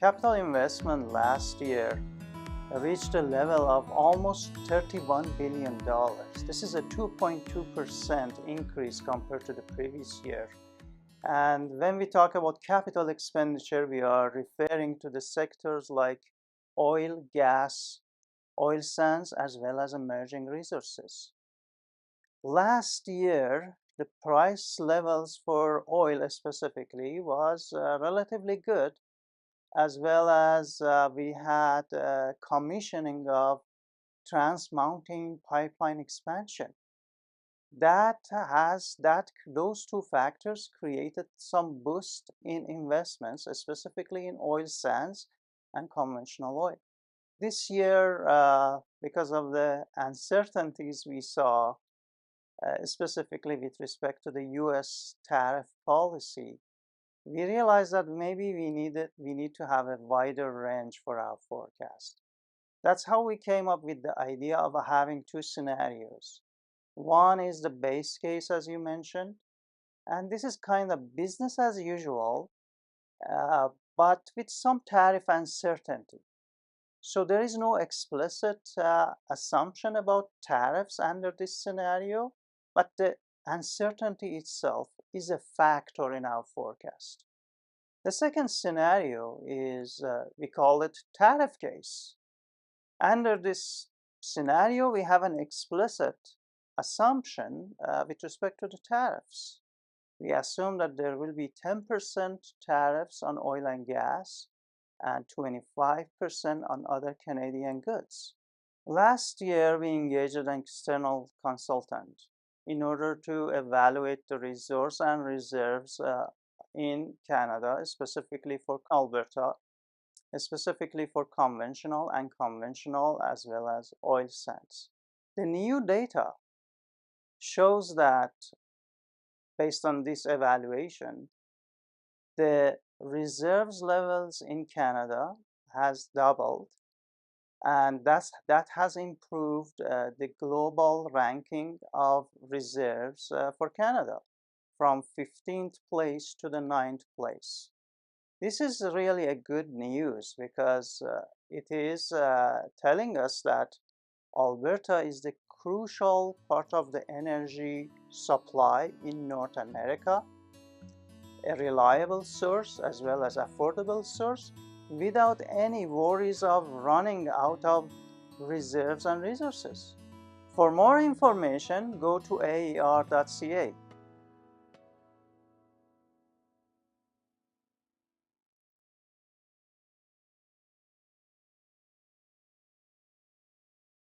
Capital investment last year reached a level of almost $31 billion. This is a 2.2% increase compared to the previous year. And when we talk about capital expenditure, we are referring to the sectors like oil, gas, oil sands, as well as emerging resources. Last year, the price levels for oil specifically was relatively good, as well as we had commissioning of Trans Mountain pipeline expansion. Those two factors created some boost in investments, specifically in oil sands and conventional oil. This year, because of the uncertainties we saw, specifically with respect to the US tariff policy, we realized that maybe we need to have a wider range for our forecast. That's how we came up with the idea of having two scenarios. One is the base case, as you mentioned, and this is kind of business as usual, but with some tariff uncertainty. So there is no explicit assumption about tariffs under this scenario, but the uncertainty itself is a factor in our forecast. The second scenario is, we call it tariff case. Under this scenario, we have an explicit assumption with respect to the tariffs. We assume that there will be 10% tariffs on oil and gas and 25% on other Canadian goods. Last year, we engaged an external consultant in order to evaluate the resource and reserves in Canada, specifically for Alberta, specifically for conventional, unconventional, as well as oil sands. The new data shows that, based on this evaluation, the reserves levels in Canada has doubled, and that has improved the global ranking of reserves for Canada from 15th place to the 9th place. This is really a good news because it is telling us that Alberta is the crucial part of the energy supply in North America, a reliable source as well as affordable source, without any worries of running out of reserves and resources. For more information, go to aer.ca.